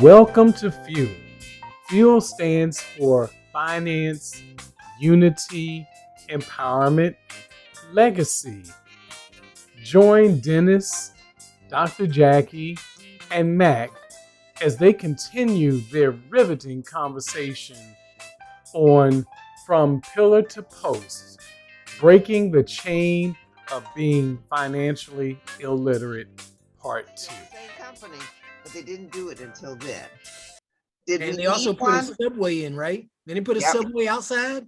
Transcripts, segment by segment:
Welcome to Fuel. Fuel stands for Finance, Unity, Empowerment, Legacy. Join Dennis, Dr. Jackie, and Mac as they continue their riveting conversation on From Pillar to Post, breaking the chain of being financially illiterate, part two. Same company, but they didn't do it until then. Did we And they also need put a one? subway in, right? Then they put a Yep. subway outside,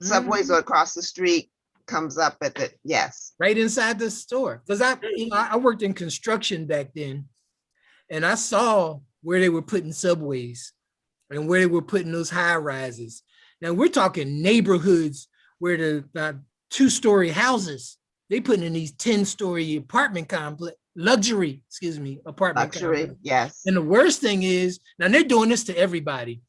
Subways are across the street, comes up at the, yes. right inside the store. Because I worked in construction back then, and I saw where they were putting subways and where they were putting those high rises. Now we're talking neighborhoods where the two-story houses, they putting in these 10-story apartment complex, luxury, apartment Luxury, complex. yes. And the worst thing is, now they're doing this to everybody,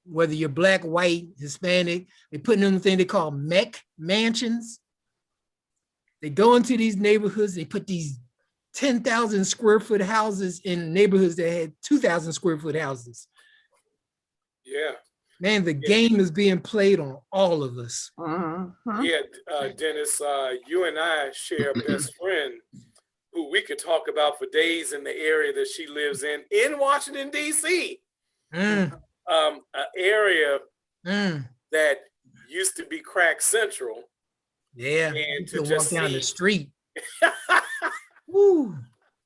whether you're black, white, Hispanic, they're putting in the thing they call mech mansions. They go into these neighborhoods, they put these 10,000 square foot houses in neighborhoods that had 2,000 square foot houses. Yeah. Man, the game is being played on all of us. Mhm. Yeah, Dennis, you and I share a best friend who we could talk about for days in the area that she lives in Washington, D.C. Mm, An area mm. that used to be crack central. Yeah, And you to can walk just down the see, street. Woo.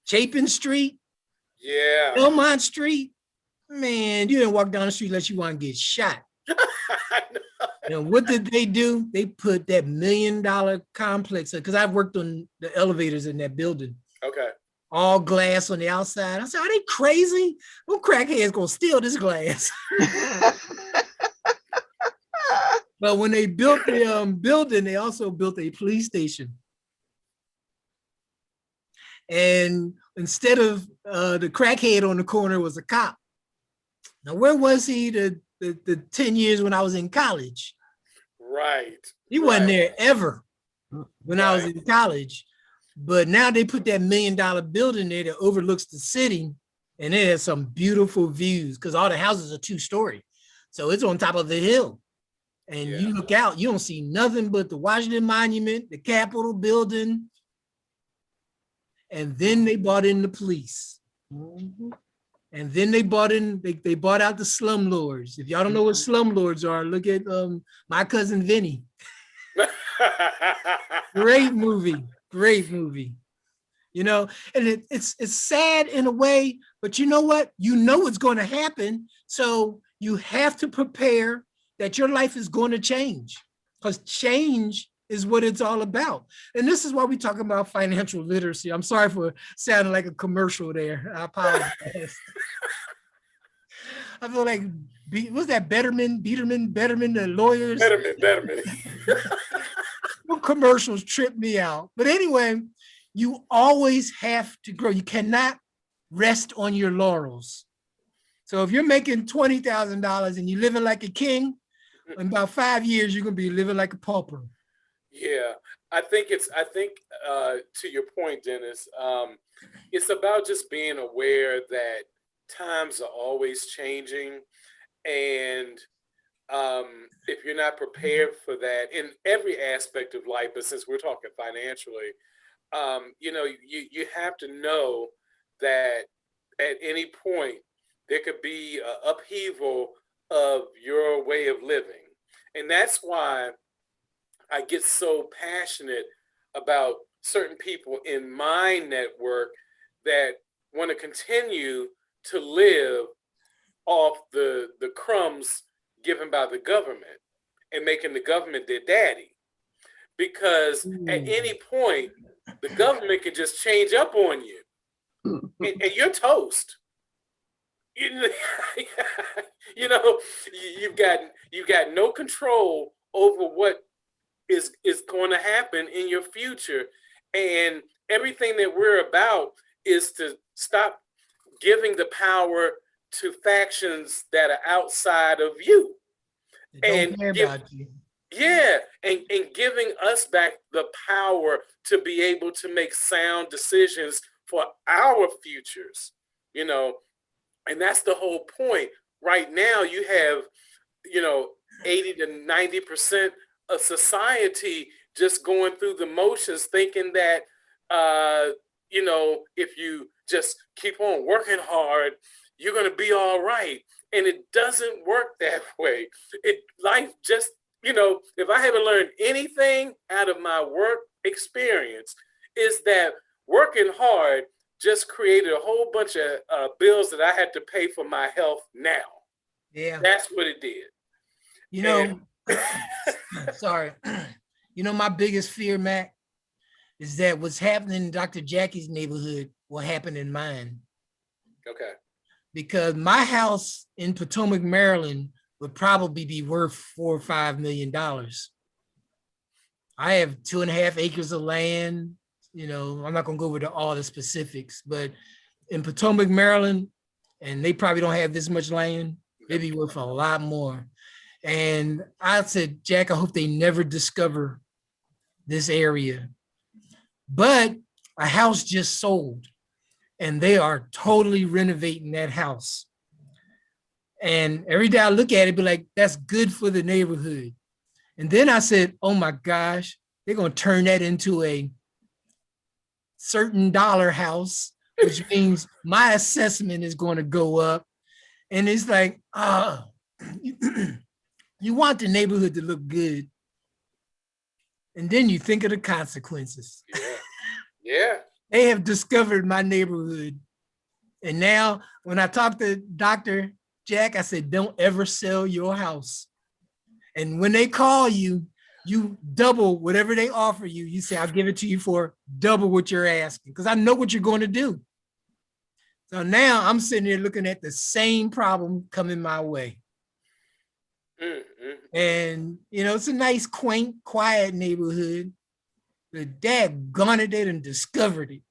Chapin Street, yeah. Belmont Street. Man, you didn't walk down the street unless you want to get shot. And what did they do? They put that $1 million complex, because I've worked on the elevators in that building, Okay. all glass on the outside. I said, are they crazy? Them crackheads gonna steal this glass. But when they built the building, they also built a police station. And instead of the crackhead on the corner was a cop. Now, where was he the 10 years when I was in college? Right. He wasn't there ever when I was Right. in college. But now they put that $1 million building there that overlooks the city, and it has some beautiful views because all the houses are 2-story. So it's on top of the hill. And Yeah. you look out, you don't see nothing but the Washington Monument, the Capitol building. And then they brought in the police. And then they bought in, they bought out the slumlords. If y'all don't know what slumlords are, look at My Cousin Vinny. Great movie, great movie. You know, and it's sad in a way, but you know what? You know it's going to happen. So you have to prepare that your life is going to change, because change is what it's all about. And this is why we talk about financial literacy. I'm sorry for sounding like a commercial there. I apologize. I feel like, what's that, Betterman, the lawyers? Betterment. Well, commercials trip me out. But anyway, you always have to grow. You cannot rest on your laurels. So if you're making $20,000 and you're living like a king, in about 5 years, you're going to be living like a pauper. Yeah, I think to your point, Dennis, it's about just being aware that times are always changing, and if you're not prepared for that in every aspect of life, but since we're talking financially, you have to know that at any point there could be an upheaval of your way of living, and that's why I get so passionate about certain people in my network that want to continue to live off the crumbs given by the government and making the government their daddy. Because at any point, the government can just change up on you and you're toast. You know, you've got no control over what is going to happen in your future, and everything that we're about is to stop giving the power to factions that are outside of you, They don't and care about you. and giving us back the power to be able to make sound decisions for our futures. You know, And that's the whole point. Right now, you have, 80 to 90% of society just going through the motions, thinking that, if you just keep on working hard, you're going to be all right. And it doesn't work that way. Life just, if I haven't learned anything out of my work experience, is that working hard just created a whole bunch of bills that I had to pay for my health now. Yeah. That's what it did. Sorry. My biggest fear, Mac, is that what's happening in Dr. Jackie's neighborhood will happen in mine. Okay. Because my house in Potomac, Maryland would probably be worth $4 or $5 million. I have 2.5 acres of land. I'm not gonna go over all the specifics, but in Potomac, Maryland, and they probably don't have this much land, they'd be worth a lot more. And I said, Jack, I hope they never discover this area. But a house just sold and they are totally renovating that house. And every day I look at it, be like, that's good for the neighborhood. And then I said, oh my gosh, they're going to turn that into a certain dollar house, which means my assessment is going to go up. And it's like, you want the neighborhood to look good. And then you think of the consequences. Yeah. They have discovered my neighborhood. And now when I talk to Dr. Jack, I said, don't ever sell your house. And when they call you, you double whatever they offer you. You say, I'll give it to you for double what you're asking, because I know what you're going to do. So now I'm sitting there looking at the same problem coming my way. And, it's a nice, quaint, quiet neighborhood. But daggone it, they done discovered it.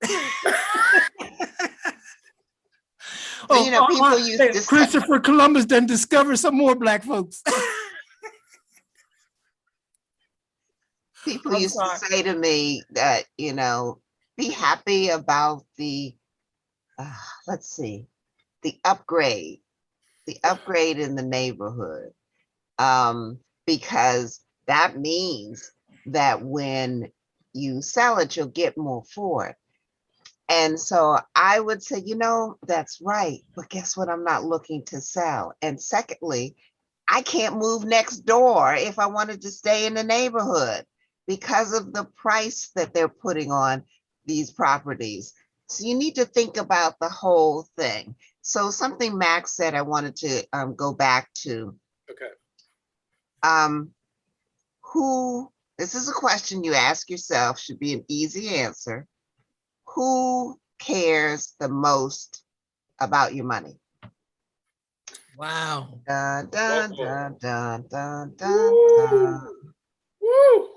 People use this. Christopher Columbus done discovered some more Black folks. People used to say to me that, be happy about the upgrade in the neighborhood. Because that means that when you sell it, you'll get more for it. And so I would say, that's right. But guess what? I'm not looking to sell. And secondly, I can't move next door if I wanted to stay in the neighborhood because of the price that they're putting on these properties. So you need to think about the whole thing. So something Max said, I wanted to go back to. Okay. This is a question you ask yourself, should be an easy answer. Who cares the most about your money? Wow. Dun, dun, dun, dun, dun, dun, Woo. dun. Woo.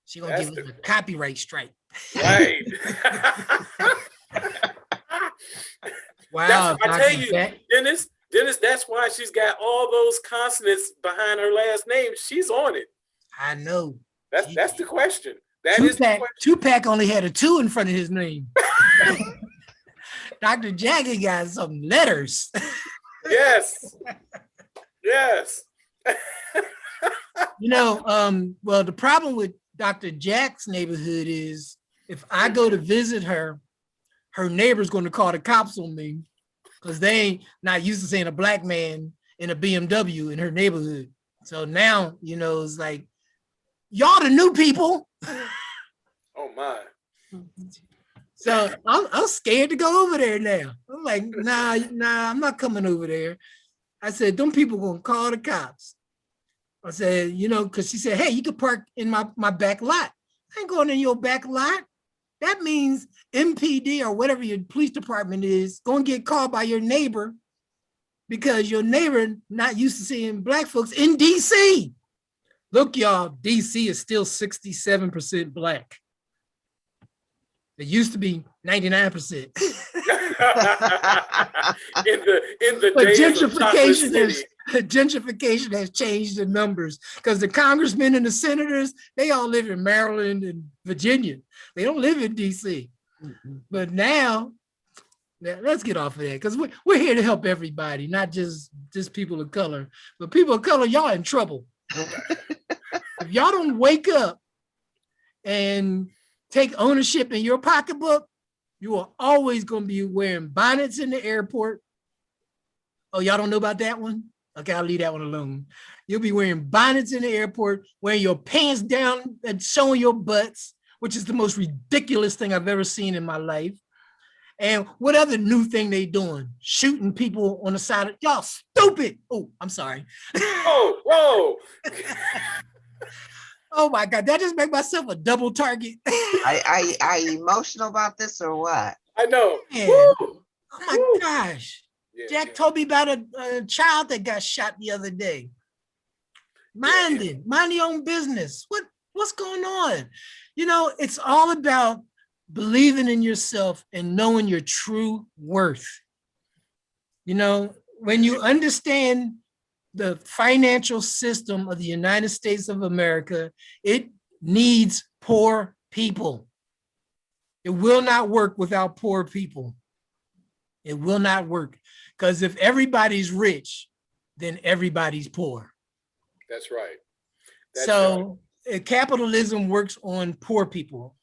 She gonna give us a copyright strike. Right. Wow. I tell you, Dennis, that's why she's got all those consonants behind her last name. She's on it. I know. That's the question. That is the question. Tupac only had a 2 in front of his name. Dr. Jackie got some letters. Yes. Yes. Well, the problem with Dr. Jack's neighborhood is if I go to visit her, her neighbor's going to call the cops on me because they ain't not used to seeing a Black man in a BMW in her neighborhood. So now, it's like, y'all the new people. Oh my. So I'm scared to go over there now. I'm like, nah, I'm not coming over there. I said, them people gonna call the cops. I said, because she said, hey, you could park in my back lot. I ain't going in your back lot. That means MPD or whatever your police department is gonna get called by your neighbor because your neighbor not used to seeing Black folks in DC. Look, y'all, DC is still 67% Black. It used to be 99%. in the But days of Chocolate City. gentrification has changed the numbers because the congressmen and the senators, they all live in Maryland and Virginia. They don't live in DC. But now let's get off of that because we're here to help everybody, not just people of color. But people of color, y'all in trouble. If y'all don't wake up and take ownership in your pocketbook, you are always going to be wearing bonnets in the airport. Oh, y'all don't know about that one? Okay, I'll leave that one alone. You'll be wearing bonnets in the airport, wearing your pants down and showing your butts, which is the most ridiculous thing I've ever seen in my life. And what other new thing they doing? Shooting people on the side of, y'all stupid. Oh, I'm sorry. Oh, whoa. Oh my God, that just make myself a double target. Are you emotional about this or what? I know. Man. Woo. Oh my Woo. gosh. Yeah, Jack told me about a child that got shot the other day. Mind your own business. What's going on? You know, it's all about believing in yourself and knowing your true worth. You know, when you understand the financial system of the United States of America, it needs poor people. It will not work without poor people. It will not work because if everybody's rich, then everybody's poor. That's right. Capitalism works on poor people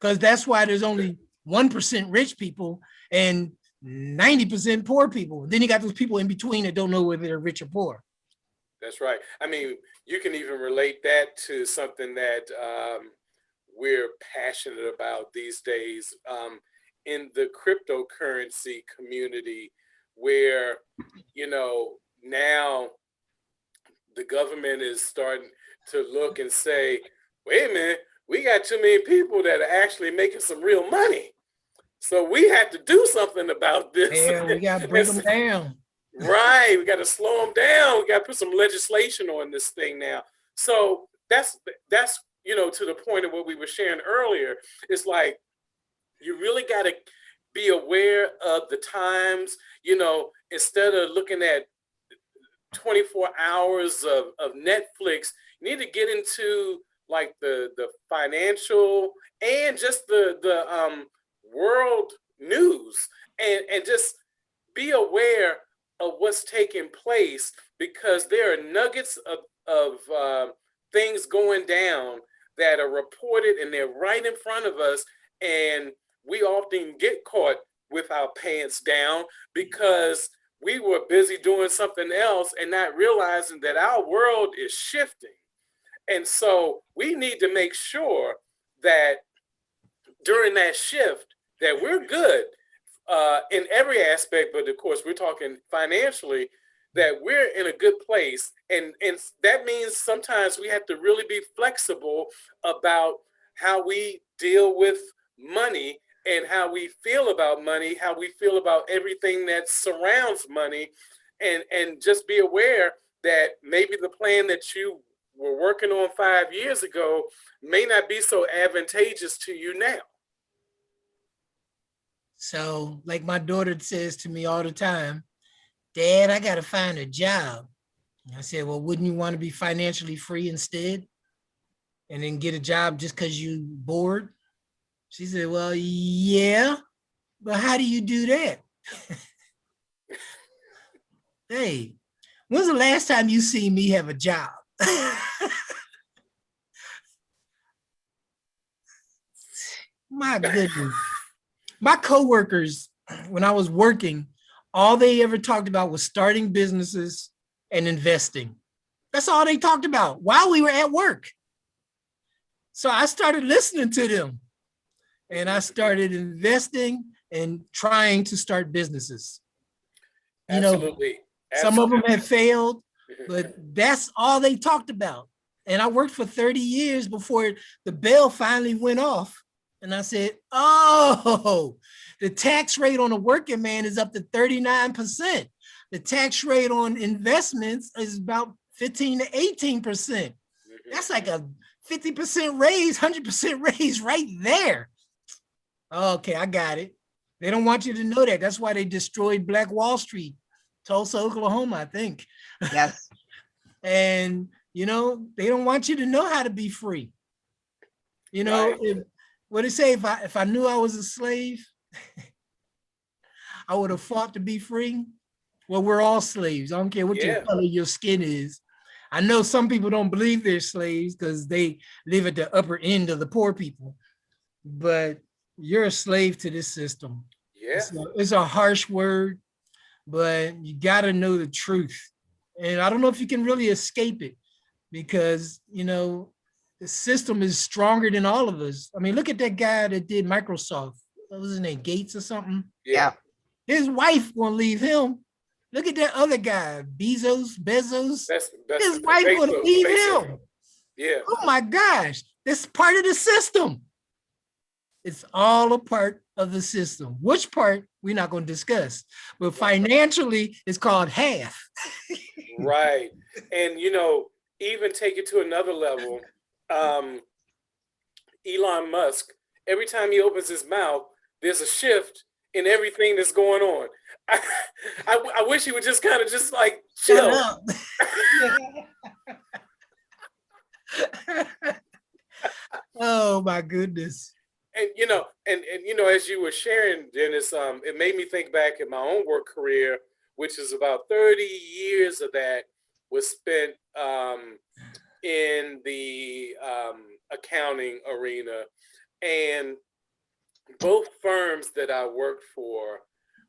because that's why there's only 1% rich people and 90% poor people. Then you got those people in between that don't know whether they're rich or poor. That's right. I mean, you can even relate that to something that we're passionate about these days in the cryptocurrency community, where, you know, now the government is starting to look and say, wait a minute, we got too many people that are actually making some real money. So we have to do something about this. Yeah, we got to break them down. Right. We got to slow them down. We got to put some legislation on this thing now. So that's, you know, to the point of what we were sharing earlier. It's like, you really got to be aware of the times, you know, instead of looking at 24 hours of Netflix, you need to get into like the financial and just the world news and just be aware of what's taking place, because there are nuggets of things going down that are reported and they're right in front of us, and we often get caught with our pants down because we were busy doing something else and not realizing that our world is shifting. And so we need to make sure that during that shift that we're good in every aspect, but of course we're talking financially, that we're in a good place. And that means sometimes we have to really be flexible about how we deal with money and how we feel about money, how we feel about everything that surrounds money, and just be aware that maybe the plan that you were working on 5 years ago may not be so advantageous to you now. So like my daughter says to me all the time, Dad, I got to find a job. And I said, well, wouldn't you want to be financially free instead? And then get a job just because you bored? She said, well, yeah, but how do you do that? Hey, when's the last time you seen me have a job? My goodness. My coworkers, when I was working, all they ever talked about was starting businesses and investing. That's all they talked about while we were at work. So I started listening to them and I started investing and trying to start businesses. You Absolutely. know, some of them have failed, but that's all they talked about. And I worked for 30 years before the bell finally went off. And I said, oh, the tax rate on a working man is up to 39%. The tax rate on investments is about 15 to 18%. That's like a 50% raise, 100% raise right there. Okay, I got it. They don't want you to know that. That's why they destroyed Black Wall Street, Tulsa, Oklahoma, I think. Yes. And, you know, they don't want you to know how to be free. You know, Right. what they say, if I knew I was a slave, I would have fought to be free. Well, we're all slaves. I don't care what your Yeah. color your skin is. I know some people don't believe they're slaves because they live at the upper end of the poor people, but you're a slave to this system. Yeah. It's a harsh word, but you got to know the truth. And I don't know if you can really escape it because, you know, the system is stronger than all of us. I mean, look at that guy that did Microsoft. What was his name? Gates or something? Yeah. His wife won't leave him. Look at that other guy, Bezos. That's His wife Bezos, will leave Bezos. him. Yeah. Oh my gosh, that's part of the system. It's all a part of the system. Which part we're not going to discuss, but financially it's called half. Right. And you know, even take it to another level. Elon Musk, every time he opens his mouth, there's a shift in everything that's going on. I wish he would just kind of just like Shut chill. up. Oh my goodness. And you know, and you know, as you were sharing, Dennis, it made me think back at my own work career, which is about 30 years of that was spent in the accounting arena. And both firms that I worked for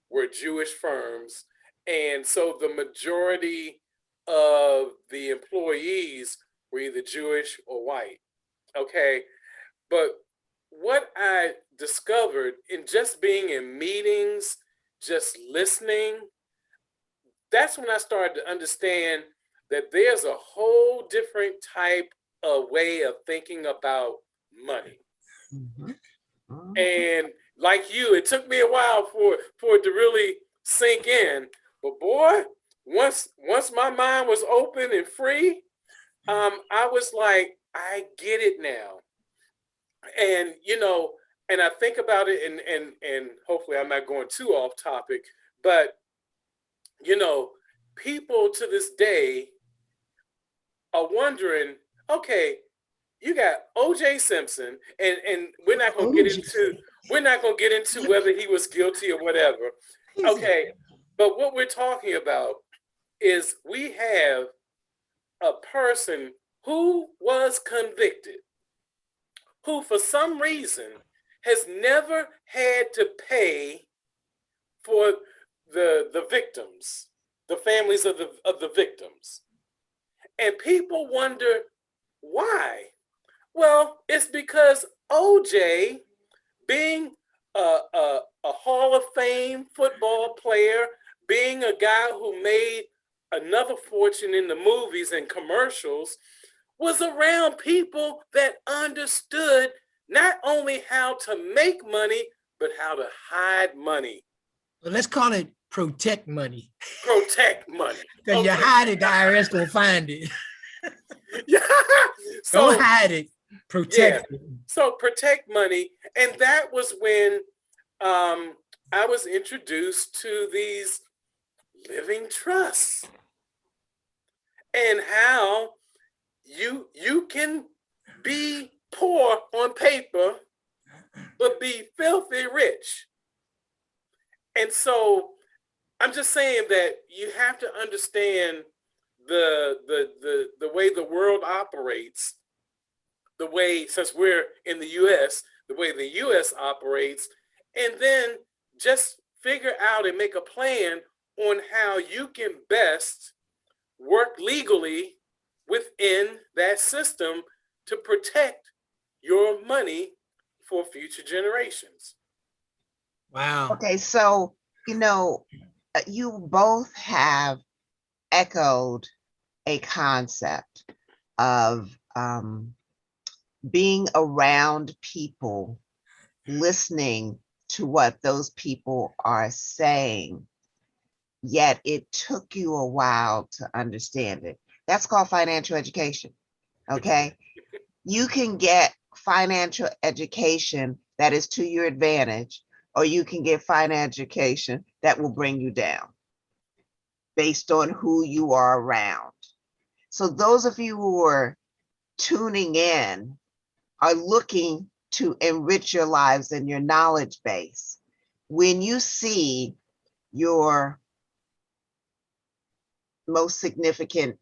were Jewish firms. And so the majority of the employees were either Jewish or white. Okay. But what I discovered in just being in meetings, just listening, that's when I started to understand that there's a whole different type of way of thinking about money. And like you, it took me a while for it to really sink in. But boy, once my mind was open and free, I was like, I get it now. And you know, and I think about it, and hopefully I'm not going too off topic, but you know, people to this day are wondering, okay, you got O.J. Simpson, and we're not gonna get into whether he was guilty or whatever. Okay, but what we're talking about is we have a person who was convicted, who for some reason has never had to pay for the victims, the families of the victims. And people wonder why. Well, it's because OJ, being a Hall of Fame football player, being a guy who made another fortune in the movies and commercials, was around people that understood not only how to make money, but how to hide money. Well, let's call it protect money. Protect money. Because Okay. you hide it, the IRS gonna find it. Yeah. So, don't hide it, protect it. So protect money. And that was when I was introduced to these living trusts and how you can be poor on paper, but be filthy rich. And so I'm just saying that you have to understand the way the world operates, the way, since we're in the US, the way the US operates, and then just figure out and make a plan on how you can best work legally within that system to protect your money for future generations. Wow. Okay, so, you know, you both have echoed a concept of being around people, listening to what those people are saying, yet it took you a while to understand it. That's called financial education, okay? You can get financial education that is to your advantage, or you can get financial education that will bring you down based on who you are around. So those of you who are tuning in are looking to enrich your lives and your knowledge base. When you see your most significant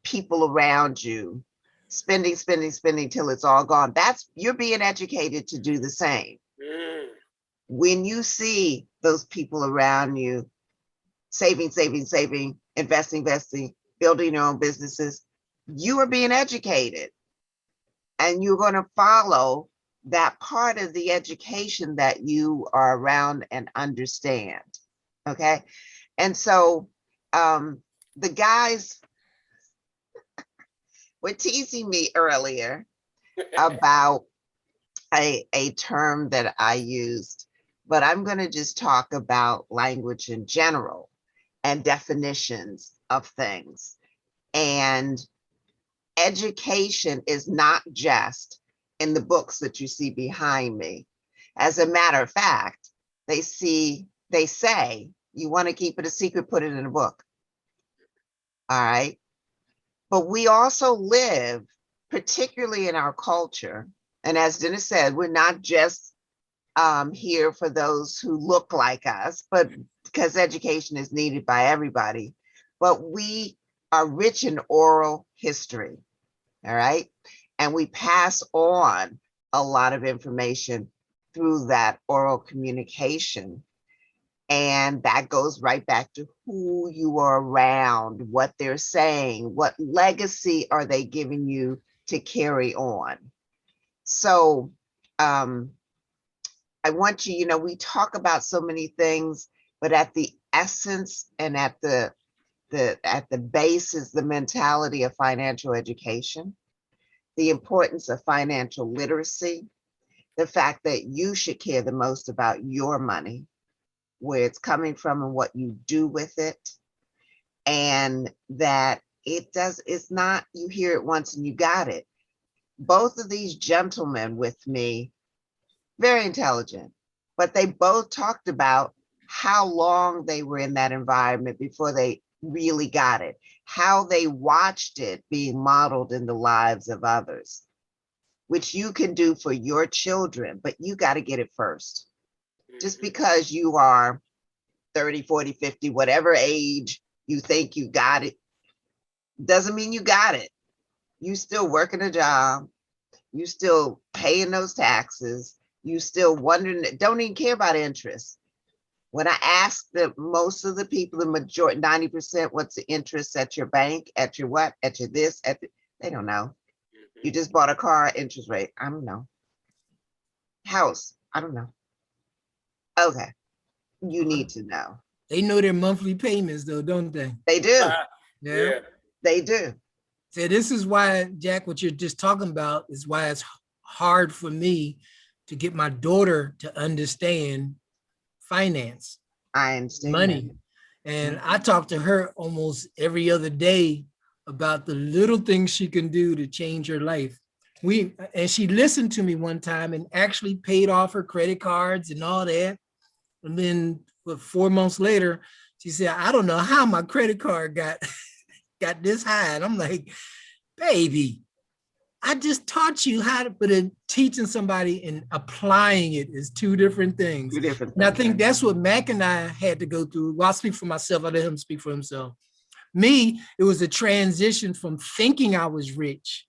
people around you, spending, spending, spending till it's all gone. You're being educated to do the same. Mm. When you see those people around you saving, saving, saving, investing, investing, building your own businesses, you are being educated, and you're going to follow that part of the education that you are around and understand. Okay. And so the guys were teasing me earlier about a term that I used, but I'm going to just talk about language in general and definitions of things. And education is not just in the books that you see behind me. As a matter of fact, they say, you want to keep it a secret, put it in a book. All right. But we also live, particularly in our culture, and as Dennis said, we're not just here for those who look like us, but because education is needed by everybody. But we are rich in oral history, all right? And we pass on a lot of information through that oral communication. And that goes right back to who you are around, what they're saying, what legacy are they giving you to carry on. So I want you, we talk about so many things, but at the essence and at the base is the mentality of financial education, the importance of financial literacy, the fact that you should care the most about your money, where it's coming from and what you do with it. And that it's not, you hear it once and you got it. Both of these gentlemen with me, very intelligent, but they both talked about how long they were in that environment before they really got it, how they watched it being modeled in the lives of others, which you can do for your children, but you got to get it first. Just because you are 30, 40, 50, whatever age you think you got it, doesn't mean you got it. You still working a job, you still paying those taxes, you still wondering, don't even care about interest. When I ask most of the people, the majority, 90%, what's the interest at your bank, at your what, at your this, they don't know. You just bought a car, interest rate, I don't know. House, I don't know. Okay, you need to know. They know their monthly payments though, don't they? They do. Yeah. They do. So this is why, Jack, what you're just talking about is why it's hard for me to get my daughter to understand finance. I understand money. And I talk to her almost every other day about the little things she can do to change her life. And she listened to me one time and actually paid off her credit cards and all that. And then 4 months later, she said, I don't know how my credit card got this high. And I'm like, baby, I just taught you how to, but teaching somebody and applying it is two different things. And I think that's what Mac and I had to go through. Well, I'll speak for myself. I let him speak for himself. Me, it was a transition from thinking I was rich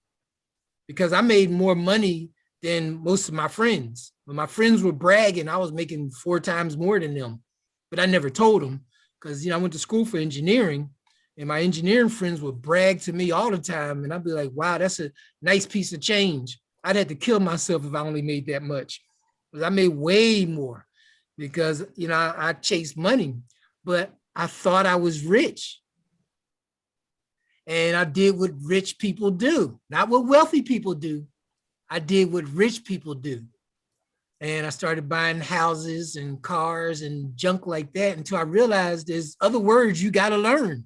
because I made more money than most of my friends. When my friends were bragging, I was making 4 times more than them, but I never told them because, I went to school for engineering. And my engineering friends would brag to me all the time. And I'd be like, wow, that's a nice piece of change. I'd have to kill myself if I only made that much. Because I made way more because, I chased money, but I thought I was rich. And I did what rich people do, not what wealthy people do. I did what rich people do. And I started buying houses and cars and junk like that until I realized there's other words you got to learn.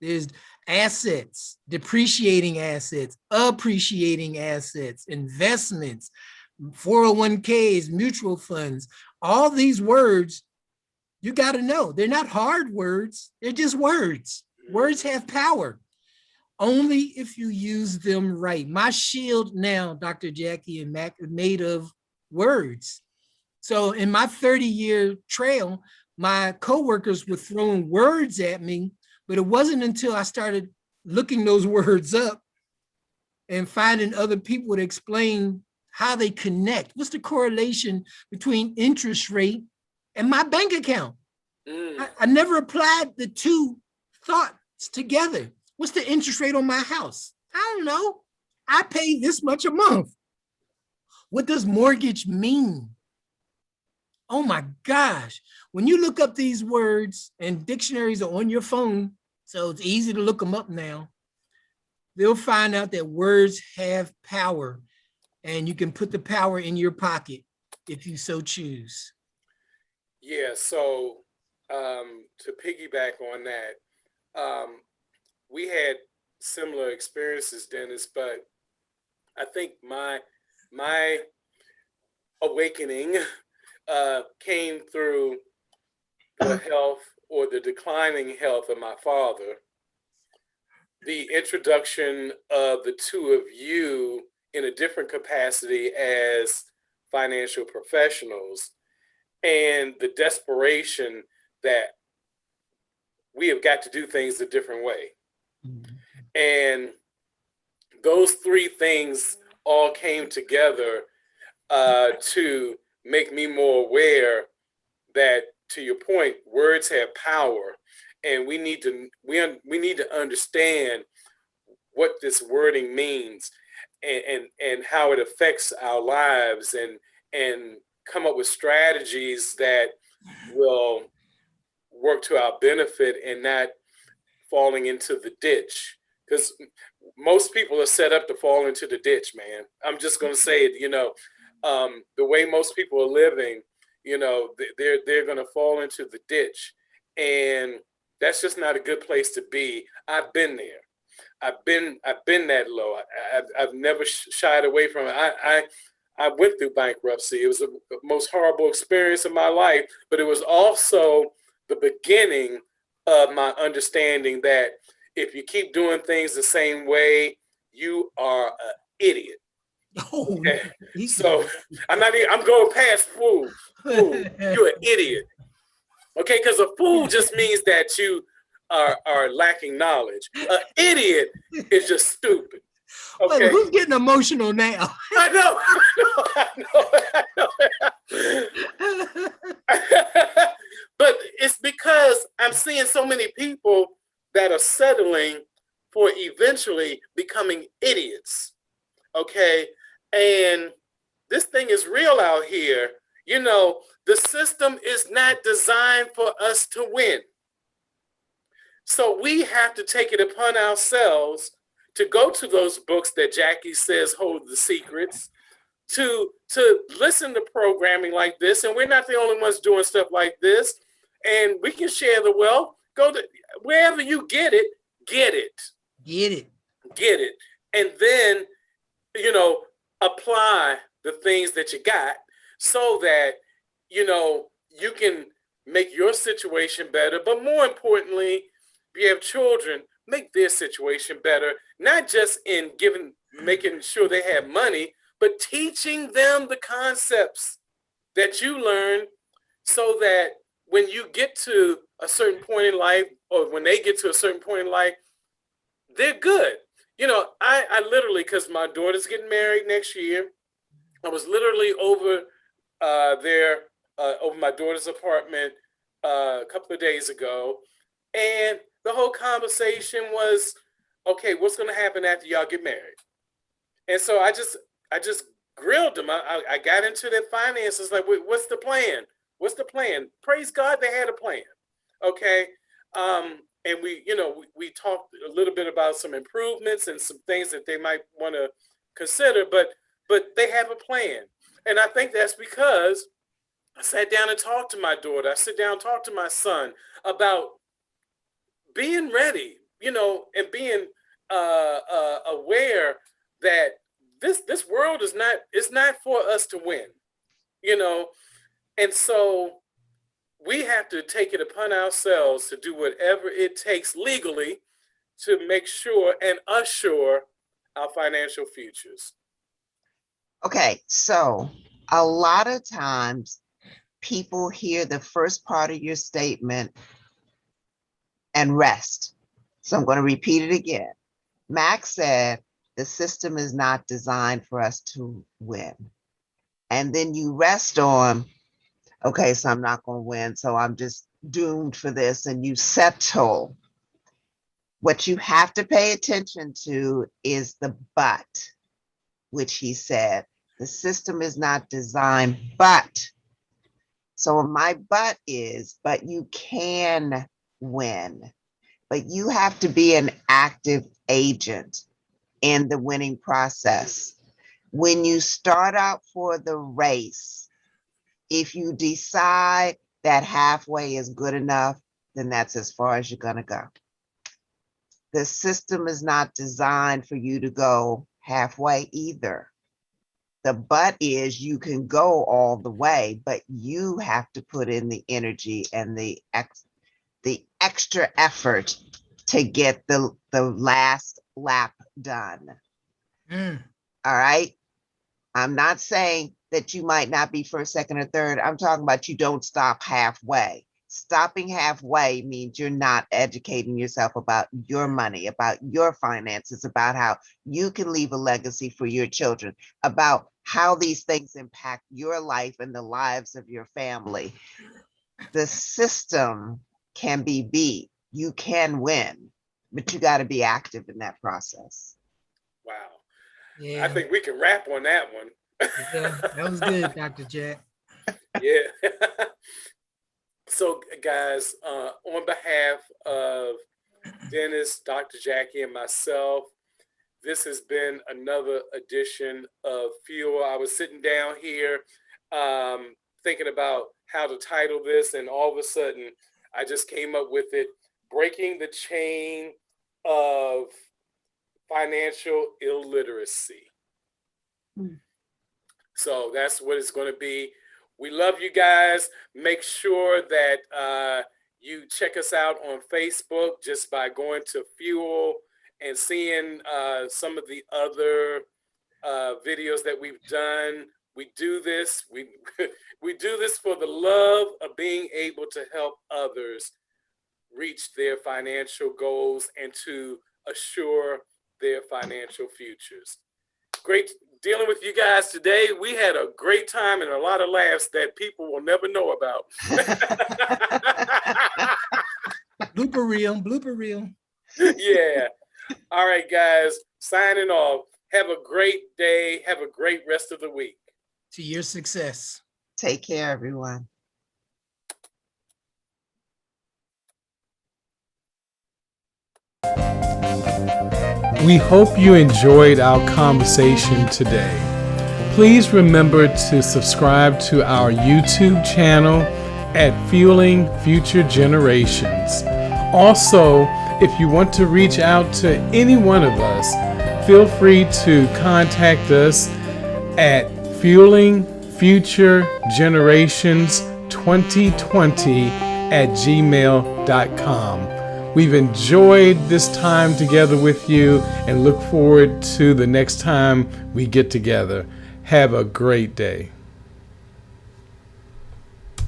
There's assets, depreciating assets, appreciating assets, investments, 401ks, mutual funds. All these words, you got to know. They're not hard words. They're just words. Words have power. Only if you use them right. My shield now, Dr. Jackie and Mac, is made of words. So in my 30-year trail, my coworkers were throwing words at me, but it wasn't until I started looking those words up and finding other people to explain how they connect. What's the correlation between interest rate and my bank account? I never applied the two thoughts together. What's the interest rate on my house? I don't know. I pay this much a month. What does mortgage mean? Oh my gosh. When you look up these words, and dictionaries are on your phone, so it's easy to look them up now, they'll find out that words have power, and you can put the power in your pocket if you so choose. Yeah, so to piggyback on that, we had similar experiences, Dennis, but I think my awakening came through the health or the declining health of my father, the introduction of the two of you in a different capacity as financial professionals, and the desperation that we have got to do things a different way. And those three things all came together to make me more aware that, to your point, words have power, and we need to understand what this wording means and how it affects our lives, and come up with strategies that will work to our benefit and not falling into the ditch, because most people are set up to fall into the ditch, man. I'm just going to say it, the way most people are living, they're going to fall into the ditch, and that's just not a good place to be. I've been there. I've been that low. I've never shied away from it. I went through bankruptcy. It was the most horrible experience of my life, but it was also the beginning of my understanding that if you keep doing things the same way, you are an idiot. Okay? So I'm going past fool. Fool, you're an idiot. Okay, because a fool just means that you are lacking knowledge. An idiot is just stupid. Okay. Wait, who's getting emotional now? I know. But it's because I'm seeing so many people that are settling for eventually becoming idiots. Okay. And this thing is real out here. The system is not designed for us to win. So we have to take it upon ourselves to go to those books that Jackie says hold the secrets, to listen to programming like this. And we're not the only ones doing stuff like this. And we can share the wealth. Go to wherever you get it, get it. Get it. Get it. And then, apply the things that you got so that, you can make your situation better. But more importantly, if you have children, make their situation better, not just in making sure they have money, but teaching them the concepts that you learn so that when you get to a certain point in life, or when they get to a certain point in life, they're good. I literally, because my daughter's getting married next year, I was literally over there, over my daughter's apartment a couple of days ago, and the whole conversation was, okay, what's going to happen after y'all get married? And so I just grilled them. I got into their finances, like, wait, what's the plan? What's the plan? Praise God, they had a plan. Okay. And we talked a little bit about some improvements and some things that they might want to consider, but they have a plan. And I think that's because I sat down and talked to my daughter. I sit down and talk to my son about being ready, and being aware that this world is not for us to win, and so we have to take it upon ourselves to do whatever it takes legally to make sure and assure our financial futures. Okay, so a lot of times people hear the first part of your statement and rest. So I'm going to repeat it again. Max said, the system is not designed for us to win. And then you rest on, okay, so I'm not going to win, so I'm just doomed for this, and you settle. What you have to pay attention to is the but, which he said, the system is not designed, but. So my but is, but you can win, but you have to be an active agent in the winning process. When you start out for the race, if you decide that halfway is good enough, then that's as far as you're going to go. The system is not designed for you to go halfway either. The but is you can go all the way, but you have to put in the energy and the extra effort to get the last lap done. All right. I'm not saying that you might not be first, second, or third. I'm talking about you don't stop halfway. Stopping halfway means you're not educating yourself about your money, about your finances, about how you can leave a legacy for your children, about how these things impact your life and the lives of your family. The system can be beat. You can win, but you got to be active in that process. Wow. Yeah. I think we can wrap on that one. Yeah, that was good, Dr. Jack. Yeah. So, guys, on behalf of Dennis, Dr. Jackie, and myself, this has been another edition of Fuel. I was sitting down here thinking about how to title this, and all of a sudden, I just came up with it, Breaking the Chain of Financial Illiteracy. So that's what it's going to be. We love you guys. Make sure that you check us out on Facebook just by going to Fuel and seeing some of the other videos that we've done. We do this. We do this for the love of being able to help others reach their financial goals and to assure their financial futures. Great dealing with you guys today. We had a great time and a lot of laughs that people will never know about. Blooper reel. Yeah. All right, guys, signing off. Have a great day. Have a great rest of the week. To your success. Take care, everyone. We hope you enjoyed our conversation today. Please remember to subscribe to our YouTube channel at Fueling Future Generations. Also, if you want to reach out to any one of us, feel free to contact us at fuelingfuturegenerations2020@gmail.com. We've enjoyed this time together with you and look forward to the next time we get together. Have a great day.